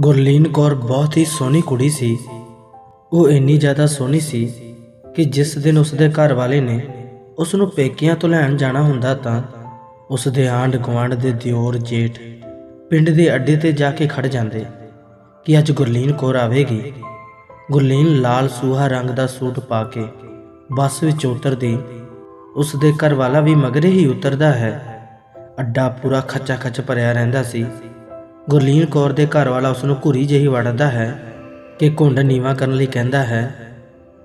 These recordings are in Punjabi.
ਗੁਰਲੀਨ ਕੌਰ ਬਹੁਤ ਹੀ ਸੋਹਣੀ ਕੁੜੀ ਸੀ। ਉਹ ਇੰਨੀ ਜ਼ਿਆਦਾ ਸੋਹਣੀ ਸੀ ਕਿ ਜਿਸ ਦਿਨ ਉਸਦੇ ਘਰ ਵਾਲੇ ਨੇ ਉਸ ਨੂੰ ਪੇਕਿਆਂ ਤੋਂ ਲੈਣ ਜਾਣਾ ਹੁੰਦਾ ਤਾਂ ਉਸਦੇ ਆਂਢ ਗੁਆਂਢ ਦੇ ਦਿਓਰ ਜੇਠ ਪਿੰਡ ਦੇ ਅੱਡੇ ਤੇ ਜਾ ਕੇ ਖੜ ਜਾਂਦੇ ਕਿ ਅੱਜ ਗੁਰਲੀਨ ਕੌਰ ਆਵੇਗੀ। ਗੁਰਲੀਨ ਲਾਲ ਸੂਹਾ ਰੰਗ ਦਾ ਸੂਟ ਪਾ ਕੇ ਬੱਸ ਵਿੱਚ ਉਤਰਦੀ। ਉਸਦੇ ਘਰ ਵਾਲਾ ਵੀ ਮਗਰੇ ਹੀ ਉਤਰਦਾ ਹੈ। ਅੱਡਾ ਪੂਰਾ ਖੱਚਾ ਖੱਚ ਭਰਿਆ ਰਹਿੰਦਾ ਸੀ। ਗੁਰਲੀਨ ਕੌਰ ਦੇ ਘਰ ਵਾਲਾ ਉਸ ਨੂੰ ਘੂਰੀ ਜਿਹੀ ਵੜਦਾ ਹੈ ਕਿ ਘੁੰਡ ਨੀਵਾ ਕਰਨ ਲਈ ਕਹਿੰਦਾ ਹੈ।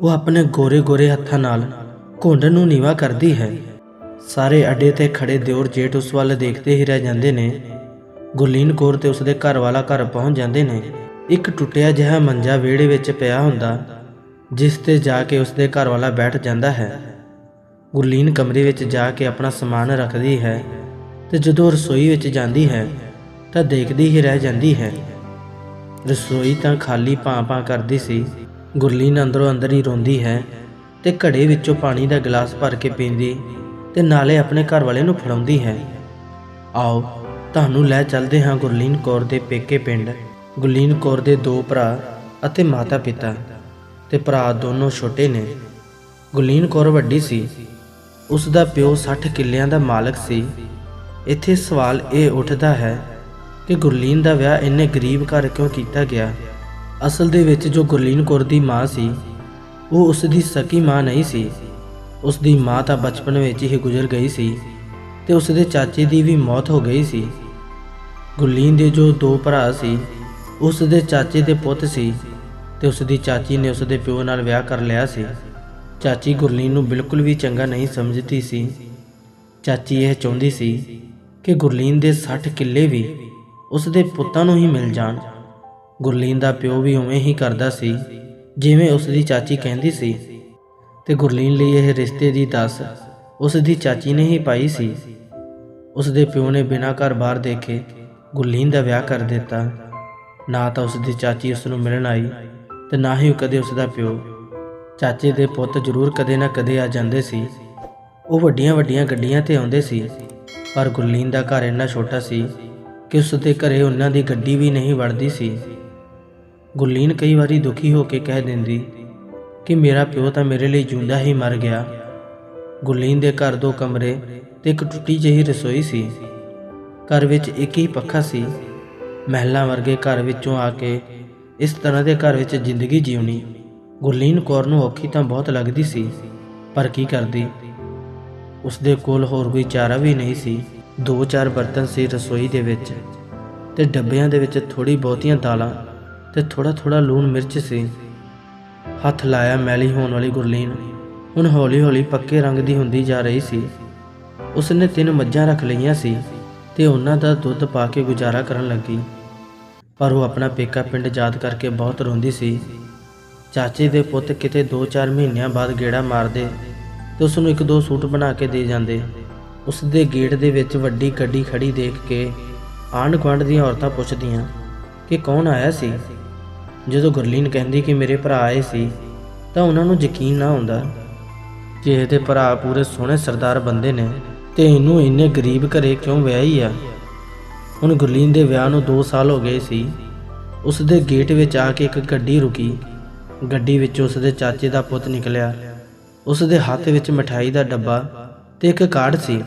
ਉਹ ਆਪਣੇ ਗੋਰੇ ਗੋਰੇ ਹੱਥਾਂ ਨਾਲ ਘੁੰਡ ਨੂੰ ਨੀਵਾ ਕਰਦੀ ਹੈ। ਸਾਰੇ ਅੱਡੇ ਤੇ ਖੜੇ ਦਿਓਰ ਜੇਠ ਉਸ ਵੱਲ ਦੇਖਦੇ ਹੀ ਰਹਿ ਜਾਂਦੇ ਨੇ। ਗੁਰਲੀਨ ਕੌਰ ਤੇ ਉਸਦੇ ਘਰ ਵਾਲਾ ਘਰ ਪਹੁੰਚ ਜਾਂਦੇ ਨੇ। ਇੱਕ ਟੁੱਟਿਆ ਜਿਹਾ ਮੰਜਾ ਵਿਹੜੇ ਵਿੱਚ ਪਿਆ ਹੁੰਦਾ ਜਿਸ ਤੇ ਜਾ ਕੇ ਉਸਦੇ ਘਰ ਵਾਲਾ ਬੈਠ ਜਾਂਦਾ ਹੈ। ਗੁਰਲੀਨ ਕਮਰੇ ਵਿੱਚ ਜਾ ਕੇ ਆਪਣਾ ਸਮਾਨ ਰੱਖਦੀ ਹੈ ਤੇ ਜਦੋਂ ਰਸੋਈ ਵਿੱਚ ਜਾਂਦੀ ਹੈ ਤਾਂ ਦੇਖਦੀ ਹੀ ਰਹਿ ਜਾਂਦੀ ਹੈ। ਰਸੋਈ ਤਾਂ ਖਾਲੀ ਭਾਂ ਕਰਦੀ ਸੀ। ਗੁਰਲੀਨ ਅੰਦਰੋਂ ਅੰਦਰ ਹੀ ਰੋਂਦੀ ਹੈ ਤੇ ਘੜੇ ਵਿੱਚੋਂ ਪਾਣੀ ਦਾ ਗਲਾਸ ਭਰ ਕੇ ਪੀਂਦੀ ਤੇ ਨਾਲੇ ਆਪਣੇ ਘਰ ਵਾਲੇ ਨੂੰ ਫੜਾਉਂਦੀ ਹੈ। ਆਓ ਤੁਹਾਨੂੰ ਲੈ ਚੱਲਦੇ ਹਾਂ ਗੁਰਲੀਨ ਕੌਰ ਦੇ ਪੇਕੇ ਪਿੰਡ। ਗੁਰਲੀਨ ਕੌਰ ਦੇ 2 ਭਰਾ ਅਤੇ ਮਾਤਾ ਪਿਤਾ ਤੇ ਭਰਾ ਦੋਨੋਂ ਛੋਟੇ ਨੇ। ਗੁਰਲੀਨ ਕੌਰ ਵੱਡੀ ਸੀ। ਉਸ ਦਾ ਪਿਓ 60 ਕਿੱਲਿਆਂ ਦਾ ਮਾਲਕ ਸੀ। ਇੱਥੇ ਸਵਾਲ ਇਹ ਉੱਠਦਾ ਹੈ ਕਿ ਗੁਰਲੀਨ ਦਾ ਵਿਆਹ ਇੰਨੇ ਗਰੀਬ ਘਰ ਕਿਉਂ ਕੀਤਾ ਗਿਆ। ਅਸਲ ਦੇ ਵਿੱਚ ਜੋ ਗੁਰਲੀਨ ਕੌਰ ਦੀ ਮਾਂ ਸੀ ਉਹ ਉਸ ਦੀ ਸਕੀ ਮਾਂ ਨਹੀਂ ਸੀ। ਉਸ ਦੀ ਮਾਂ ਤਾਂ ਬਚਪਨ ਵਿੱਚ ਹੀ ਗੁਜ਼ਰ ਗਈ ਸੀ ਤੇ ਉਸ ਦੇ ਚਾਚੇ ਦੀ ਵੀ ਮੌਤ ਹੋ ਗਈ ਸੀ। ਗੁਰਲੀਨ ਦੇ ਜੋ 2 ਭਰਾ ਸੀ ਉਸ ਦੇ ਚਾਚੇ ਦੇ ਪੁੱਤ ਸੀ ਤੇ ਉਸ ਦੀ ਚਾਚੀ ਨੇ ਉਸ ਦੇ ਪਿਓ ਨਾਲ ਵਿਆਹ ਕਰ ਲਿਆ ਸੀ। ਚਾਚੀ ਗੁਰਲੀਨ ਨੂੰ ਬਿਲਕੁਲ ਵੀ ਚੰਗਾ ਨਹੀਂ ਸਮਝਦੀ ਸੀ। ਚਾਚੀ ਇਹ ਚਾਹੁੰਦੀ ਸੀ ਕਿ ਗੁਰਲੀਨ ਦੇ 60 ਕਿੱਲੇ ਵੀ ਉਸ ਦੇ ਪੁੱਤਾਂ ਨੂੰ ਹੀ ਮਿਲ ਜਾਣ। ਗੁਰਲੀਨ ਦਾ ਪਿਓ ਵੀ ਉਵੇਂ ਹੀ ਕਰਦਾ ਸੀ ਜਿਵੇਂ ਉਸ ਦੀ ਚਾਚੀ ਕਹਿੰਦੀ ਸੀ ਤੇ ਗੁਰਲੀਨ ਲਈ ਇਹ ਰਿਸ਼ਤੇ ਦੀ ਦੱਸ ਉਸ ਦੀ ਚਾਚੀ ਨੇ ਹੀ ਪਾਈ ਸੀ। ਉਸ ਦੇ ਪਿਓ ਨੇ ਬਿਨਾਂ ਘਰ-ਬਾਰ ਦੇਖੇ ਗੁਰਲੀਨ ਦਾ ਵਿਆਹ ਕਰ ਦਿੱਤਾ। ਨਾ ਤਾਂ ਉਸ ਦੀ ਚਾਚੀ ਉਸ ਨੂੰ ਮਿਲਣ ਆਈ ਤੇ ਨਾ ਹੀ ਕਦੇ ਉਸ ਦਾ ਪਿਓ। ਚਾਚੇ ਦੇ ਪੁੱਤ ਜ਼ਰੂਰ ਕਦੇ ਨਾ ਕਦੇ ਆ ਜਾਂਦੇ ਸੀ। ਉਹ ਵੱਡੀਆਂ ਵੱਡੀਆਂ ਗੱਡੀਆਂ ਤੇ ਆਉਂਦੇ ਸੀ ਪਰ ਗੁਰਲੀਨ ਦਾ ਘਰ ਇੰਨਾ ਛੋਟਾ ਸੀ ਕਿ ਉਸ ਦੇ ਘਰੇ ਉਹਨਾਂ ਦੀ ਗੱਡੀ ਵੀ ਨਹੀਂ ਵੜਦੀ ਸੀ। ਗੁਰਲੀਨ ਕਈ ਵਾਰੀ ਦੁਖੀ ਹੋ ਕੇ ਕਹਿ ਦਿੰਦੀ ਕਿ ਮੇਰਾ ਪਿਓ ਤਾਂ ਮੇਰੇ ਲਈ ਜਿਉਂਦਾ ਹੀ ਮਰ ਗਿਆ। ਗੁਰਲੀਨ ਦੇ ਘਰ 2 ਕਮਰੇ ਤੇ ਇੱਕ ਟੁੱਟੀ ਜਿਹੀ ਰਸੋਈ ਸੀ। ਘਰ ਵਿੱਚ ਇੱਕ ਹੀ ਪੱਖਾ ਸੀ। ਮਹਿਲਾਂ ਵਰਗੇ ਘਰ ਵਿੱਚੋਂ ਆ ਕੇ ਇਸ ਤਰ੍ਹਾਂ ਦੇ ਘਰ ਵਿੱਚ ਜ਼ਿੰਦਗੀ ਜਿਉਣੀ ਗੁਰਲੀਨ ਕੌਰ ਨੂੰ ਔਖੀ ਤਾਂ ਬਹੁਤ ਲੱਗਦੀ ਸੀ ਪਰ ਕੀ ਕਰਦੀ। ਉਸ ਦੇ ਕੋਲ ਹੋਰ ਕੋਈ ਚਾਰਾ ਵੀ ਨਹੀਂ ਸੀ। 2-4 ਬਰਤਨ ਸੀ ਰਸੋਈ ਦੇ ਵਿੱਚ ਤੇ ਡੱਬਿਆਂ ਦੇ ਵਿੱਚ ਥੋੜ੍ਹੀ ਬਹੁਤੀਆਂ ਦਾਲਾਂ ਤੇ ਥੋੜ੍ਹਾ ਲੂਣ ਮਿਰਚ ਸੀ। ਹੱਥ ਲਾਇਆ ਮੈਲੀ ਹੋਣ ਵਾਲੀ ਗੁਰਲੀਨ ਹੁਣ ਹੌਲੀ-ਹੌਲੀ ਪੱਕੇ ਰੰਗ ਦੀ ਹੁੰਦੀ ਜਾ ਰਹੀ ਸੀ। ਉਸ ਨੇ 3 ਮੱਝਾਂ ਰੱਖ ਲਈਆਂ ਸੀ ਤੇ ਉਹਨਾਂ ਦਾ ਦੁੱਧ ਪਾ ਕੇ ਗੁਜ਼ਾਰਾ ਕਰਨ ਲੱਗੀ। ਪਰ ਉਹ ਆਪਣਾ ਪੇਕਾ ਪਿੰਡ ਯਾਦ ਕਰਕੇ ਬਹੁਤ ਰੋਂਦੀ ਸੀ। ਚਾਚੇ ਦੇ ਪੁੱਤ ਕਿਤੇ 2-4 ਮਹੀਨਿਆਂ ਬਾਅਦ ਗੇੜਾ ਮਾਰਦੇ ਤੇ ਉਸ ਨੂੰ 1-2 ਸੂਟ ਬਣਾ ਕੇ ਦੇ ਜਾਂਦੇ। ਉਸ ਦੇ ਗੇਟ ਦੇ ਵਿੱਚ ਵੱਡੀ ਗੱਡੀ ਖੜੀ ਦੇਖ ਕੇ ਆਂਢ ਗੁਆਂਢ ਦੀਆਂ ਔਰਤਾਂ ਪੁੱਛਦੀਆਂ ਕਿ ਕੌਣ ਆਇਆ ਸੀ। ਜਦੋਂ ਗੁਰਲੀਨ ਕਹਿੰਦੀ ਕਿ ਮੇਰੇ ਭਰਾ ਆਏ ਸੀ ਤਾਂ ਉਹਨਾਂ ਨੂੰ ਯਕੀਨ ਨਾ ਆਉਂਦਾ ਕਿ ਇਹਦੇ ਭਰਾ ਪੂਰੇ ਸੋਹਣੇ ਸਰਦਾਰ ਬੰਦੇ ਨੇ ਤੇ ਇਹਨੂੰ ਇੰਨੇ ਗਰੀਬ ਘਰੇ ਕਿਉਂ ਵਿਆਹੀ ਆ। ਹੁਣ ਗੁਰਲੀਨ ਦੇ ਵਿਆਹ ਨੂੰ 2 ਸਾਲ ਹੋ ਗਏ ਸੀ। ਉਸ ਦੇ ਗੇਟ ਵਿੱਚ ਆ ਕੇ ਇੱਕ ਗੱਡੀ ਰੁਕੀ। ਗੱਡੀ ਵਿੱਚੋਂ ਉਸ ਦੇ ਚਾਚੇ ਦਾ ਪੁੱਤ ਨਿਕਲਿਆ। ਉਸ ਦੇ ਹੱਥ ਵਿੱਚ ਮਿਠਾਈ ਦਾ ਡੱਬਾ ਤੇ ਇੱਕ ਕਾਰਡ ਸੀ।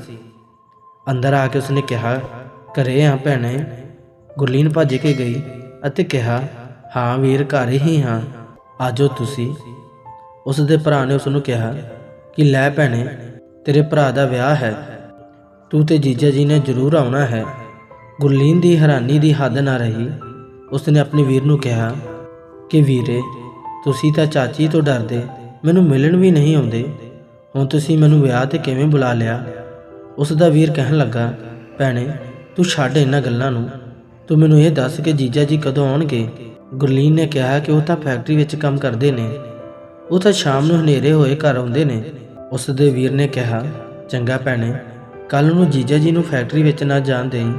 ਅੰਦਰ ਆ ਕੇ ਉਸਨੇ ਕਿਹਾ, ਘਰੇ ਆ ਭੈਣੇ। ਗੁਰਲੀਨ ਭੱਜ ਕੇ ਗਈ ਅਤੇ ਕਿਹਾ, ਹਾਂ ਵੀਰ ਘਰ ਹੀ ਹਾਂ, ਆਜੋ ਤੁਸੀਂ। ਉਸ ਦੇ ਭਰਾ ਨੇ ਉਸ ਨੂੰ ਕਿਹਾ ਕਿ ਲੈ ਭੈਣੇ ਤੇਰੇ ਭਰਾ ਦਾ ਵਿਆਹ ਹੈ, ਤੂੰ ਤੇ ਜੀਜਾ ਜੀ ਨੇ ਜ਼ਰੂਰ ਆਉਣਾ ਹੈ। ਗੁਰਲੀਨ ਦੀ ਹੈਰਾਨੀ ਦੀ ਹੱਦ ਨਾ ਰਹੀ। ਉਸਨੇ ਆਪਣੇ ਵੀਰ ਨੂੰ ਕਿਹਾ ਕਿ ਵੀਰੇ ਤੁਸੀਂ ਤਾਂ ਚਾਚੀ ਤੋਂ ਡਰਦੇ ਮੈਨੂੰ ਮਿਲਣ ਵੀ ਨਹੀਂ ਆਉਂਦੇ, ਹੁਣ ਤੁਸੀਂ ਮੈਨੂੰ ਵਿਆਹ ਤੇ ਕਿਵੇਂ ਬੁਲਾ ਲਿਆ। ਉਸ ਦਾ ਵੀਰ ਕਹਿਣ ਲੱਗਾ, ਭੈਣੇ ਤੂੰ ਛੱਡ ਇਹਨਾਂ ਗੱਲਾਂ ਨੂੰ, ਤੂੰ ਮੈਨੂੰ ਇਹ ਦੱਸ ਕਿ ਜੀਜਾ ਜੀ ਕਦੋਂ ਆਉਣਗੇ। ਗੁਰਲੀਨ ਨੇ ਕਿਹਾ ਕਿ ਉਹ ਤਾਂ ਫੈਕਟਰੀ ਵਿੱਚ ਕੰਮ ਕਰਦੇ ਨੇ, ਉਹ ਤਾਂ ਸ਼ਾਮ ਨੂੰ ਹਨੇਰੇ ਹੋਏ ਘਰ ਆਉਂਦੇ ਨੇ। ਉਸ ਦੇ ਵੀਰ ਨੇ ਕਿਹਾ, ਚੰਗਾ ਭੈਣੇ ਕੱਲ੍ਹ ਨੂੰ ਜੀਜਾ ਜੀ ਨੂੰ ਫੈਕਟਰੀ ਵਿੱਚ ਨਾ ਜਾਣ ਦੇਈਂ,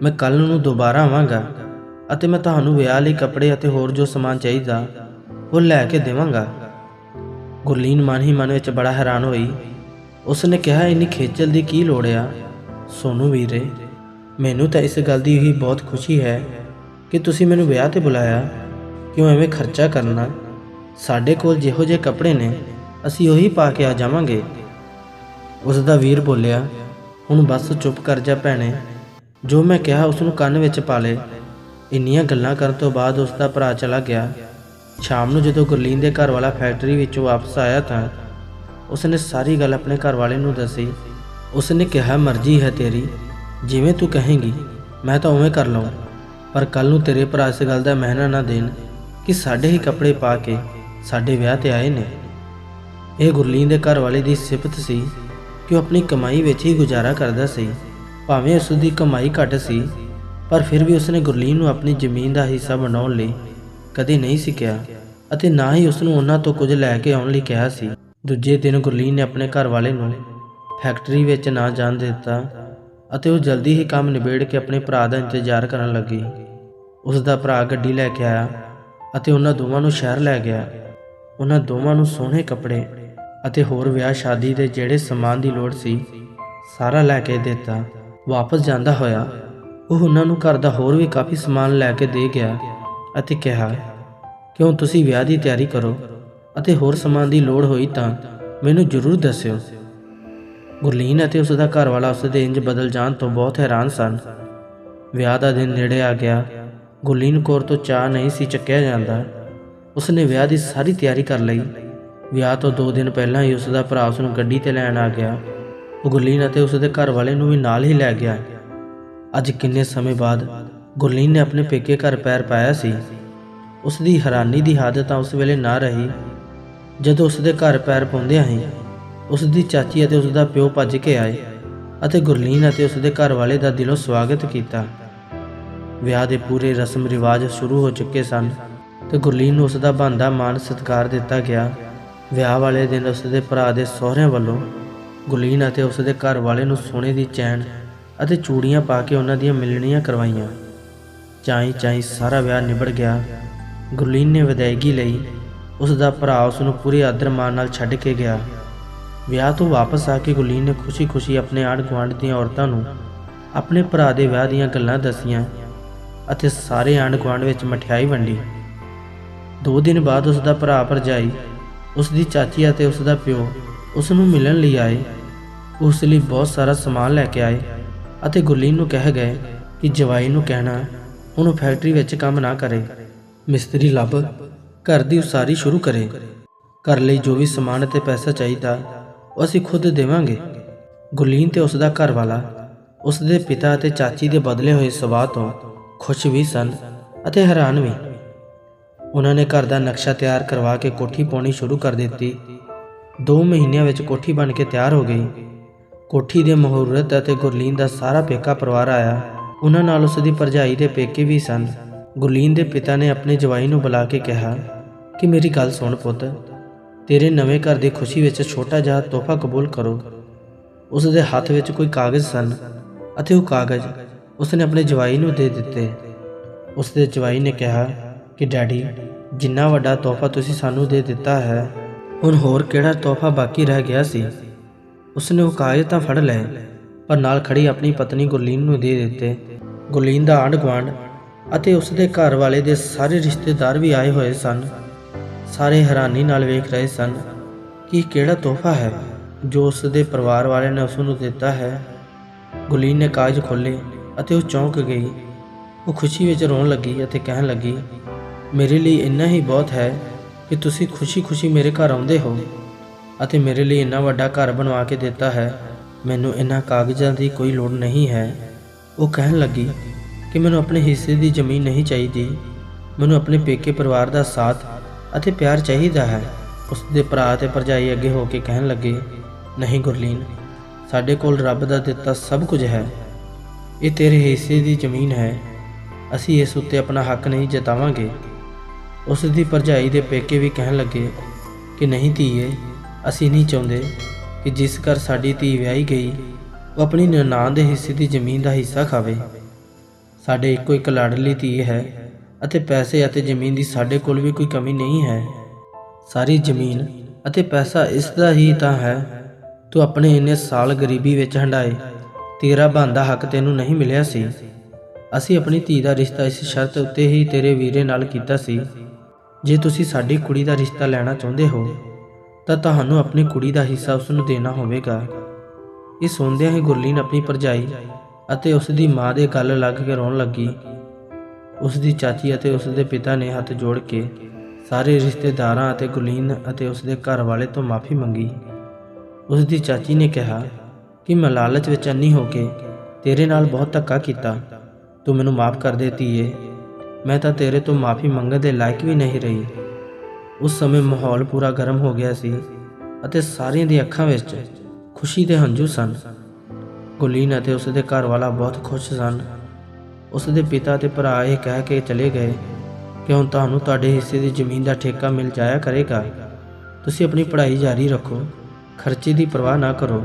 ਮੈਂ ਕੱਲ੍ਹ ਨੂੰ ਦੁਬਾਰਾ ਆਵਾਂਗਾ ਅਤੇ ਮੈਂ ਤੁਹਾਨੂੰ ਵਿਆਹ ਲਈ ਕੱਪੜੇ ਅਤੇ ਹੋਰ ਜੋ ਸਮਾਨ ਚਾਹੀਦਾ ਉਹ ਲੈ ਕੇ ਦੇਵਾਂਗਾ। ਗੁਰਲੀਨ ਮਨ ਹੀ ਮਨ ਵਿੱਚ ਬੜਾ ਹੈਰਾਨ ਹੋਈ। ਉਸ ਨੇ ਕਿਹਾ, ਇੰਨੀ ਖੇਚਲ ਦੀ ਕੀ ਲੋੜ ਆ। ਸੋਨੂੰ ਵੀਰੇ ਮੈਨੂੰ ਤਾਂ ਇਸ ਗੱਲ ਦੀ ਹੀ ਬਹੁਤ ਖੁਸ਼ੀ ਹੈ ਕਿ ਤੁਸੀਂ ਮੈਨੂੰ ਵਿਆਹ ਤੇ ਬੁਲਾਇਆ, ਕਿਉਂ ਐਵੇਂ ਖਰਚਾ ਕਰਨਾ? ਸਾਡੇ ਕੋਲ ਜਿਹੋ ਜਿਹੇ ਕੱਪੜੇ ਨੇ ਅਸੀਂ ਉਹੀ ਪਾ ਕੇ ਆ ਜਾਵਾਂਗੇ। ਉਸ ਦਾ ਵੀਰ ਬੋਲਿਆ, ਹੁਣ ਬਸ ਚੁੱਪ ਕਰ ਜਾ ਭੈਣੇ, ਜੋ ਮੈਂ ਕਿਹਾ ਉਸ ਨੂੰ ਕੰਨ ਵਿੱਚ ਪਾ ਲੈ। ਇੰਨੀਆਂ ਗੱਲਾਂ ਕਰਨ ਤੋਂ ਬਾਅਦ ਉਸ ਦਾ ਭਰਾ ਚਲਾ ਗਿਆ। ਸ਼ਾਮ ਨੂੰ ਜਦੋਂ ਗੁਰਲੀਨ ਦੇ ਘਰ ਵਾਲਾ ਫੈਕਟਰੀ ਵਿੱਚੋਂ ਵਾਪਸ ਆਇਆ ਤਾਂ ਉਸਨੇ ਸਾਰੀ ਗੱਲ ਆਪਣੇ ਘਰ ਵਾਲੇ ਨੂੰ ਦੱਸੀ। ਉਸਨੇ ਕਿਹਾ, ਮਰਜ਼ੀ ਹੈ ਤੇਰੀ, ਜਿਵੇਂ ਤੂੰ ਕਹੇਂਗੀ ਮੈਂ ਤਾਂ ਉਵੇਂ ਕਰ ਲਵਾਂ, ਪਰ ਕੱਲ ਨੂੰ ਤੇਰੇ ਭਰਾ ਇਸ ਗੱਲ ਦਾ ਮਹਿਨਾ ਨਾ ਦੇਣ ਕਿ ਸਾਡੇ ਹੀ ਕੱਪੜੇ ਪਾ ਕੇ ਸਾਡੇ ਵਿਆਹ ਤੇ ਆਏ ਨੇ। ਇਹ ਗੁਰਲੀਨ ਦੇ ਘਰ ਵਾਲੇ ਦੀ ਸਿਫਤ ਸੀ ਕਿ ਉਹ ਆਪਣੀ ਕਮਾਈ ਵਿੱਚ ਹੀ ਗੁਜ਼ਾਰਾ ਕਰਦਾ ਸੀ। ਭਾਵੇਂ ਉਸ ਦੀ ਕਮਾਈ ਘੱਟ ਸੀ, ਪਰ ਫਿਰ ਵੀ ਉਸਨੇ ਗੁਰਲੀਨ ਨੂੰ ਆਪਣੀ ਜ਼ਮੀਨ ਦਾ ਹਿੱਸਾ ਬਣਾਉਣ ਲਈ ਕਦੇ ਨਹੀਂ ਸੀ ਕਿਹਾ ਅਤੇ ਨਾ ਹੀ ਉਸ ਨੂੰ ਉਹਨਾਂ ਤੋਂ ਕੁਝ ਲੈ ਕੇ ਆਉਣ ਲਈ ਕਿਹਾ ਸੀ। ਦੂਜੇ ਦਿਨ ਗੁਰਲੀਨ ਨੇ ਆਪਣੇ ਘਰ ਵਾਲੇ ਨੂੰ ਫੈਕਟਰੀ ਵਿੱਚ ਨਾ ਜਾਣ ਦਿੱਤਾ ਅਤੇ ਉਹ ਜਲਦੀ ਹੀ ਕੰਮ ਨਿਬੇੜ ਕੇ ਆਪਣੇ ਭਰਾ ਦਾ ਇੰਤਜ਼ਾਰ ਕਰਨ ਲੱਗੀ। ਉਸ ਦਾ ਭਰਾ ਗੱਡੀ ਲੈ ਕੇ ਆਇਆ ਅਤੇ ਉਹਨਾਂ ਦੋਵਾਂ ਨੂੰ ਸ਼ਹਿਰ ਲੈ ਗਿਆ। ਉਹਨਾਂ ਦੋਵਾਂ ਨੂੰ ਸੋਹਣੇ ਕੱਪੜੇ ਅਤੇ ਹੋਰ ਵਿਆਹ ਸ਼ਾਦੀ ਦੇ ਜਿਹੜੇ ਸਮਾਨ ਦੀ ਲੋੜ ਸੀ ਸਾਰਾ ਲੈ ਕੇ ਦਿੱਤਾ। ਵਾਪਸ ਜਾਂਦਾ ਹੋਇਆ ਉਹ ਉਹਨਾਂ ਨੂੰ ਘਰ ਦਾ ਹੋਰ ਵੀ ਕਾਫੀ ਸਮਾਨ ਲੈ ਕੇ ਦੇ ਗਿਆ ਅਤੇ ਕਿਹਾ ਕਿ ਹੁਣ ਤੁਸੀਂ ਵਿਆਹ ਦੀ ਤਿਆਰੀ ਕਰੋ ਅਤੇ ਹੋਰ ਸਮਾਨ ਦੀ ਲੋੜ ਹੋਈ ਤਾਂ ਮੈਨੂੰ ਜ਼ਰੂਰ ਦੱਸਿਓ। ਗੁਰਲੀਨ ਅਤੇ ਉਸ ਦਾ ਘਰ ਵਾਲਾ ਉਸ ਦੇ ਇੰਜ ਬਦਲ ਜਾਣ ਤੋਂ ਬਹੁਤ ਹੈਰਾਨ ਸਨ। ਵਿਆਹ ਦਾ ਦਿਨ ਨੇੜੇ ਆ ਗਿਆ। ਗੁਰਲੀਨ ਕੌਰ ਤੋਂ ਚਾਹ ਨਹੀਂ ਸੀ ਚੱਕਿਆ ਜਾਂਦਾ। ਉਸਨੇ ਵਿਆਹ ਦੀ ਸਾਰੀ ਤਿਆਰੀ ਕਰ ਲਈ। ਵਿਆਹ ਤੋਂ 2 ਦਿਨ ਪਹਿਲਾਂ ਹੀ ਉਸ ਦਾ ਭਰਾ ਉਸ ਨੂੰ ਗੱਡੀ ਤੇ ਲੈਣ ਆ ਗਿਆ। ਉਹ ਗੁਰਲੀਨ ਅਤੇ ਉਸ ਦੇ ਘਰ ਵਾਲੇ ਨੂੰ ਵੀ ਨਾਲ ਹੀ ਲੈ ਗਿਆ। ਅੱਜ ਕਿੰਨੇ ਸਮੇਂ ਬਾਅਦ ਗੁਰਲੀਨ ਨੇ ਆਪਣੇ ਪੇਕੇ ਘਰ ਪੈਰ ਪਾਇਆ ਸੀ। ਉਸ ਦੀ ਹੈਰਾਨੀ ਦੀ ਹੱਦ ਤਾਂ ਉਸ ਵੇਲੇ ਨਾ ਰਹੀ ਜਦੋਂ ਉਸ ਦੇ ਘਰ ਪੈਰ ਪਾਉਂਦਿਆਂ ਹੀ ਉਸ ਦੀ ਚਾਚੀ ਅਤੇ ਉਸ ਦਾ ਪਿਓ ਭੱਜ ਕੇ ਆਏ ਅਤੇ ਗੁਰਲੀਨ ਅਤੇ ਉਸ ਦੇ ਘਰ ਵਾਲੇ ਦਾ ਦਿਲੋਂ ਸਵਾਗਤ ਕੀਤਾ। ਵਿਆਹ ਦੇ ਪੂਰੇ ਰਸਮ ਰਿਵਾਜ ਸ਼ੁਰੂ ਹੋ ਚੁੱਕੇ ਸਨ ਤੇ ਗੁਰਲੀਨ ਨੂੰ ਉਸ ਦਾ ਬਣਦਾ ਮਾਣ ਸਤਿਕਾਰ ਦਿੱਤਾ ਗਿਆ। ਵਿਆਹ ਵਾਲੇ ਦਿਨ ਉਸ ਦੇ ਭਰਾ ਦੇ ਸਹੁਰਿਆਂ ਵੱਲੋਂ ਗੁਰਲੀਨ ਅਤੇ ਉਸ ਦੇ ਘਰ ਵਾਲੇ ਨੂੰ ਸੋਨੇ ਦੀ ਚੈਨ ਅਤੇ ਚੂੜੀਆਂ ਪਾ ਕੇ ਉਹਨਾਂ ਦੀਆਂ ਮਿਲਣੀਆਂ ਕਰਵਾਈਆਂ। ਚਾਈਂ ਸਾਰਾ ਵਿਆਹ ਨਿਬੜ ਗਿਆ। ਗੁਰਲੀਨ ਨੇ ਵਿਦਾਇਗੀ ਲਈ। ਉਸ ਦਾ ਭਰਾ ਉਸ ਨੂੰ ਪੂਰੇ ਆਦਰ ਮਾਣ ਨਾਲ ਛੱਡ ਕੇ ਗਿਆ। ਵਿਆਹ ਤੋਂ ਵਾਪਸ ਆ ਕੇ ਗੁਰਲੀਨ ਨੇ ਖੁਸ਼ੀ-ਖੁਸ਼ੀ ਆਪਣੇ ਆਂਢ ਗੁਆਂਢ ਦੀਆਂ ਔਰਤਾਂ ਨੂੰ ਆਪਣੇ ਭਰਾ ਦੇ ਵਿਆਹ ਦੀਆਂ ਗੱਲਾਂ ਦੱਸੀਆਂ ਅਤੇ ਸਾਰੇ ਆਂਢ ਗੁਆਂਢ ਵਿੱਚ ਮਠਿਆਈ ਵੰਡੀ। 2 ਦਿਨ ਬਾਅਦ ਉਸ ਦਾ ਭਰਾ ਭਰਜਾਈ, ਉਸ ਦੀ ਚਾਚੀ ਅਤੇ ਉਸ ਦਾ ਪਿਓ ਉਸ ਨੂੰ ਮਿਲਣ ਲਈ ਆਏ। ਉਸ ਲਈ ਬਹੁਤ ਸਾਰਾ ਸਮਾਨ ਲੈ ਕੇ ਆਏ ਅਤੇ ਗੁਰਲੀਨ ਨੂੰ ਕਹਿ ਗਏ ਕਿ ਜਵਾਈ ਨੂੰ ਕਹਿਣਾ ਹੁਣ ਉਹ ਫੈਕਟਰੀ ਵਿੱਚ ਕੰਮ ਨਾ ਕਰੇ, ਮਿਸਤਰੀ ਲੱਭ ਘਰ ਦੀ ਉਸਾਰੀ ਸ਼ੁਰੂ ਕਰੇ। ਘਰ ਲਈ ਜੋ ਵੀ ਸਮਾਨ ਅਤੇ ਪੈਸਾ ਚਾਹੀਦਾ ਉਹ ਅਸੀਂ ਖੁਦ ਦੇਵਾਂਗੇ। ਗੁਰਲੀਨ ਤੇ ਉਸ ਦਾ ਘਰ ਵਾਲਾ ਉਸ ਦੇ ਪਿਤਾ ਅਤੇ ਚਾਚੀ ਦੇ ਬਦਲੇ ਹੋਏ ਸੁਭਾਅ ਤੋਂ ਖੁਸ਼ ਵੀ ਸਨ ਅਤੇ ਹੈਰਾਨ ਵੀ। ਉਹਨਾਂ ਨੇ ਘਰ ਦਾ ਨਕਸ਼ਾ ਤਿਆਰ ਕਰਵਾ ਕੇ ਕੋਠੀ ਪਾਉਣੀ ਸ਼ੁਰੂ ਕਰ ਦਿੱਤੀ। 2 ਮਹੀਨਿਆਂ ਵਿੱਚ ਕੋਠੀ ਬਣ ਕੇ ਤਿਆਰ ਹੋ ਗਈ। ਕੋਠੀ ਦੇ ਮਹੂਰਤ ਅਤੇ ਗੁਰਲੀਨ ਦਾ ਸਾਰਾ ਪੇਕਾ ਪਰਿਵਾਰ ਆਇਆ। ਉਹਨਾਂ ਨਾਲ ਉਸ ਦੀ ਭਰਜਾਈ ਦੇ ਪੇਕੇ ਵੀ ਸਨ। ਗੁਰਲੀਨ ਦੇ ਪਿਤਾ ਨੇ ਆਪਣੇ ਜਵਾਈ ਨੂੰ ਬੁਲਾ ਕੇ ਕਿਹਾ ਕਿ ਮੇਰੀ ਗੱਲ ਸੁਣ ਪੁੱਤ, ਤੇਰੇ ਨਵੇਂ ਘਰ ਦੀ ਖੁਸ਼ੀ ਵਿੱਚ ਛੋਟਾ ਜਿਹਾ ਤੋਹਫਾ ਕਬੂਲ ਕਰੋ। ਉਸ ਦੇ ਹੱਥ ਵਿੱਚ ਕੋਈ ਕਾਗਜ਼ ਸਨ ਅਤੇ ਉਹ ਕਾਗਜ਼ ਉਸਨੇ ਆਪਣੇ ਜਵਾਈ ਨੂੰ ਦੇ ਦਿੱਤੇ। ਉਸ ਦੇ ਜਵਾਈ ਨੇ ਕਿਹਾ ਕਿ ਡੈਡੀ, ਜਿੰਨਾ ਵੱਡਾ ਤੋਹਫਾ ਤੁਸੀਂ ਸਾਨੂੰ ਦੇ ਦਿੱਤਾ ਹੈ, ਹੁਣ ਹੋਰ ਕਿਹੜਾ ਤੋਹਫਾ ਬਾਕੀ ਰਹਿ ਗਿਆ ਸੀ। ਉਸਨੇ ਉਹ ਕਾਗਜ਼ ਤਾਂ ਫੜ ਲਏ, ਪਰ ਨਾਲ ਖੜੀ ਆਪਣੀ ਪਤਨੀ ਗੁਰਲੀਨ ਨੂੰ ਦੇ ਦਿੱਤੇ। ਗੁਰਲੀਨ ਦਾ ਆਂਢ ਗੁਆਂਢ ਅਤੇ ਉਸ ਦੇ ਘਰ ਵਾਲੇ ਦੇ ਸਾਰੇ ਰਿਸ਼ਤੇਦਾਰ ਵੀ ਆਏ ਹੋਏ ਸਨ। ਸਾਰੇ ਹੈਰਾਨੀ ਨਾਲ ਵੇਖ ਰਹੇ ਸਨ ਕਿ ਇਹ ਕਿਹੜਾ ਤੋਹਫਾ ਹੈ ਜੋ ਉਸ ਦੇ ਪਰਿਵਾਰ ਵਾਲਿਆਂ ਨੇ ਉਸ ਨੂੰ ਦਿੱਤਾ ਹੈ। ਗੁਰਲੀਨ ਨੇ ਕਾਗਜ਼ ਖੋਲ੍ਹੇ ਅਤੇ ਉਹ ਚੌਂਕ ਗਈ। ਉਹ ਖੁਸ਼ੀ ਵਿੱਚ ਰੋਣ ਲੱਗੀ ਅਤੇ ਕਹਿਣ ਲੱਗੀ, ਮੇਰੇ ਲਈ ਇੰਨਾ ਹੀ ਬਹੁਤ ਹੈ ਕਿ ਤੁਸੀਂ ਖੁਸ਼ੀ-ਖੁਸ਼ੀ ਮੇਰੇ ਘਰ ਆਉਂਦੇ ਹੋ ਅਤੇ ਮੇਰੇ ਲਈ ਇੰਨਾ ਵੱਡਾ ਘਰ ਬਣਵਾ ਕੇ ਦਿੱਤਾ ਹੈ। ਮੈਨੂੰ ਇਹਨਾਂ ਕਾਗਜ਼ਾਂ ਦੀ ਕੋਈ ਲੋੜ ਨਹੀਂ ਹੈ। ਉਹ ਕਹਿਣ ਲੱਗੀ ਕਿ ਮੈਨੂੰ ਆਪਣੇ ਹਿੱਸੇ ਦੀ ਜ਼ਮੀਨ ਨਹੀਂ ਚਾਹੀਦੀ, ਮੈਨੂੰ ਆਪਣੇ ਪੇਕੇ ਪਰਿਵਾਰ ਦਾ ਸਾਥ ਅਤੇ ਪਿਆਰ ਚਾਹੀਦਾ ਹੈ। ਉਸ ਦੇ ਭਰਾ ਅਤੇ ਭਰਜਾਈ ਅੱਗੇ ਹੋ ਕੇ ਕਹਿਣ ਲੱਗੇ, ਨਹੀਂ ਗੁਰਲੀਨ, ਸਾਡੇ ਕੋਲ ਰੱਬ ਦਾ ਦਿੱਤਾ ਸਭ ਕੁਝ ਹੈ। ਇਹ ਤੇਰੇ ਹਿੱਸੇ ਦੀ ਜ਼ਮੀਨ ਹੈ, ਅਸੀਂ ਇਸ ਉੱਤੇ ਆਪਣਾ ਹੱਕ ਨਹੀਂ ਜਤਾਵਾਂਗੇ। ਉਸ ਦੀ ਭਰਜਾਈ ਦੇ ਪੇਕੇ ਵੀ ਕਹਿਣ ਲੱਗੇ ਕਿ ਨਹੀਂ ਧੀਏ, ਅਸੀਂ ਨਹੀਂ ਚਾਹੁੰਦੇ ਕਿ ਜਿਸ ਘਰ ਸਾਡੀ ਧੀ ਵਿਆਹੀ ਗਈ ਉਹ ਆਪਣੀ ਨਨਾਣ ਦੇ ਹਿੱਸੇ ਦੀ ਜ਼ਮੀਨ ਦਾ ਹਿੱਸਾ ਖਾਵੇ। ਸਾਡੇ ਇੱਕੋ ਇੱਕ ਲਾਡਲੀ ਧੀ ਹੈ ਅਤੇ ਪੈਸੇ ਅਤੇ ਜ਼ਮੀਨ ਦੀ ਸਾਡੇ ਕੋਲ ਵੀ ਕੋਈ ਕਮੀ ਨਹੀਂ ਹੈ। ਸਾਰੀ ਜ਼ਮੀਨ ਅਤੇ ਪੈਸਾ ਇਸ ਦਾ ਹੀ ਤਾਂ ਹੈ। ਤੂੰ ਆਪਣੇ ਇੰਨੇ ਸਾਲ ਗਰੀਬੀ ਵਿੱਚ ਹੰਢਾਏ, ਤੇਰਾ ਬਣਦਾ ਹੱਕ ਤੈਨੂੰ ਨਹੀਂ ਮਿਲਿਆ ਸੀ। ਅਸੀਂ ਆਪਣੀ ਧੀ ਦਾ ਰਿਸ਼ਤਾ ਇਸ ਸ਼ਰਤ ਉੱਤੇ ਹੀ ਤੇਰੇ ਵੀਰੇ ਨਾਲ ਕੀਤਾ ਸੀ, ਜੇ ਤੁਸੀਂ ਸਾਡੀ ਕੁੜੀ ਦਾ ਰਿਸ਼ਤਾ ਲੈਣਾ ਚਾਹੁੰਦੇ ਹੋ ਤਾਂ ਤੁਹਾਨੂੰ ਆਪਣੀ ਕੁੜੀ ਦਾ ਹਿੱਸਾ ਉਸ ਨੂੰ ਦੇਣਾ ਹੋਵੇਗਾ। ਇਹ ਸੁਣਦਿਆਂ ਹੀ ਗੁਰਲੀਨ ਆਪਣੀ ਭਰਜਾਈ ਅਤੇ ਉਸ ਦੀ ਮਾਂ ਦੇ ਗਲ ਲੱਗ ਕੇ ਰੋਣ ਲੱਗੀ। ਉਸ ਦੀ ਚਾਚੀ ਅਤੇ ਉਸ ਦੇ ਪਿਤਾ ਨੇ ਹੱਥ ਜੋੜ ਕੇ ਸਾਰੇ ਰਿਸ਼ਤੇਦਾਰਾਂ ਅਤੇ ਗੁਰਲੀਨ ਅਤੇ ਉਸ ਦੇ ਘਰ ਵਾਲੇ ਤੋਂ ਮਾफ़ੀ ਮੰਗੀ। ਉਸ ਦੀ ਚਾਚੀ ਨੇ ਕਿਹਾ ਕਿ ਮੈਂ ਲਾਲਚ ਵਿੱਚ ਅੰਨੀ ਹੋ ਕੇ ਤੇਰੇ ਨਾਲ ਬਹੁਤ ਧੱਕਾ ਕੀਤਾ, ਤੂੰ ਮੈਨੂੰ ਮਾफ़ ਕਰ ਦੇ ਧੀਏ, ਮੈਂ ਤਾਂ ਤੇਰੇ ਤੋਂ ਮਾफ़ੀ ਮੰਗਣ ਦੇ ਲਾਇਕ ਵੀ ਨਹੀਂ ਰਹੀ। ਉਸ ਸਮੇਂ ਮਾਹੌਲ ਪੂਰਾ ਗਰਮ ਹੋ ਗਿਆ ਸੀ ਅਤੇ ਸਾਰਿਆਂ ਦੀ ਅੱਖਾਂ ਵਿੱਚ ਖੁਸ਼ੀ ਦੇ ਹੰਝੂ ਸਨ। ਗੁਰਲੀਨ ਅਤੇ ਉਸ ਦੇ ਘਰ ਵਾਲਾ ਬਹੁਤ ਖੁਸ਼ ਸਨ। ਉਸ ਦੇ ਪਿਤਾ ਅਤੇ ਭਰਾ ਇਹ ਕਹਿ ਕੇ ਚਲੇ ਗਏ ਕਿ ਹੁਣ ਤੁਹਾਨੂੰ ਤੁਹਾਡੇ ਹਿੱਸੇ ਦੀ ਜ਼ਮੀਨ ਦਾ ਠੇਕਾ ਮਿਲ ਜਾਇਆ ਕਰੇਗਾ, ਤੁਸੀਂ ਆਪਣੀ ਪੜ੍ਹਾਈ ਜਾਰੀ ਰੱਖੋ, ਖਰਚੇ ਦੀ ਪਰਵਾਹ ਨਾ ਕਰੋ।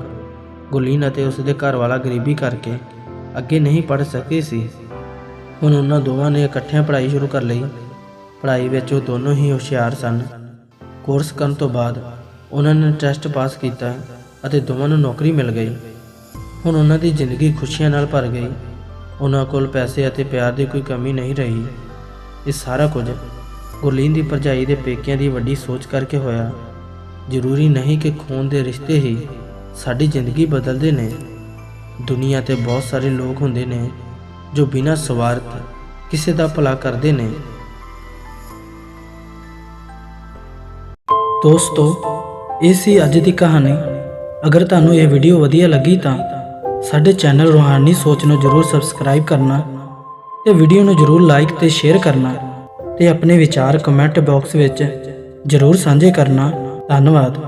ਗੁਰਲੀਨ ਅਤੇ ਉਸ ਦੇ ਘਰ ਵਾਲਾ ਗਰੀਬੀ ਕਰਕੇ ਅੱਗੇ ਨਹੀਂ ਪੜ੍ਹ ਸਕੇ ਸੀ। ਹੁਣ ਉਹਨਾਂ ਦੋਵਾਂ ਨੇ ਇਕੱਠਿਆਂ ਪੜ੍ਹਾਈ ਸ਼ੁਰੂ ਕਰ ਲਈ। ਪੜ੍ਹਾਈ ਵਿੱਚ ਉਹ ਦੋਨੋਂ ਹੀ ਹੁਸ਼ਿਆਰ ਸਨ। ਕੋਰਸ ਕਰਨ ਤੋਂ ਬਾਅਦ ਉਹਨਾਂ ਨੇ ਟੈਸਟ ਪਾਸ ਕੀਤਾ ਅਤੇ ਦੋਵਾਂ ਨੂੰ ਨੌਕਰੀ ਮਿਲ ਗਈ। ਹੁਣ ਉਹਨਾਂ ਦੀ ਜ਼ਿੰਦਗੀ ਖੁਸ਼ੀਆਂ ਨਾਲ ਭਰ ਗਈ। ਉਹਨਾਂ ਕੋਲ ਪੈਸੇ ਅਤੇ ਪਿਆਰ ਦੀ ਕੋਈ ਕਮੀ ਨਹੀਂ ਰਹੀ। ਇਹ ਸਾਰਾ ਕੁਝ ਗੁਰਲੀਨ ਦੀ ਭਰਜਾਈ ਦੇ ਪੇਕਿਆਂ ਦੀ ਵੱਡੀ ਸੋਚ ਕਰਕੇ ਹੋਇਆ। ਜ਼ਰੂਰੀ ਨਹੀਂ ਕਿ ਖੂਨ ਦੇ ਰਿਸ਼ਤੇ ਹੀ ਸਾਡੀ ਜ਼ਿੰਦਗੀ ਬਦਲਦੇ ਨੇ। ਦੁਨੀਆ 'ਤੇ ਬਹੁਤ ਸਾਰੇ ਲੋਕ ਹੁੰਦੇ ਨੇ ਜੋ ਬਿਨਾਂ ਸਵਾਰਥ ਕਿਸੇ ਦਾ ਭਲਾ ਕਰਦੇ ਨੇ। ਦੋਸਤੋ, ਇਹ ਸੀ ਅੱਜ ਦੀ ਕਹਾਣੀ। ਅਗਰ ਤੁਹਾਨੂੰ ਇਹ ਵੀਡੀਓ ਵਧੀਆ ਲੱਗੀ ਤਾਂ ਸਾਡੇ ਚੈਨਲ ਰੂਹਾਨੀ ਸੋਚ ਨੂੰ ਜ਼ਰੂਰ ਸਬਸਕ੍ਰਾਈਬ ਕਰਨਾ ਤੇ ਵੀਡੀਓ ਨੂੰ ਜ਼ਰੂਰ ਲਾਈਕ ਤੇ ਸ਼ੇਅਰ ਕਰਨਾ ਤੇ ਆਪਣੇ ਵਿਚਾਰ ਕਮੈਂਟ ਬਾਕਸ ਵਿੱਚ ਜ਼ਰੂਰ ਸਾਂਝੇ ਕਰਨਾ। ਧੰਨਵਾਦ।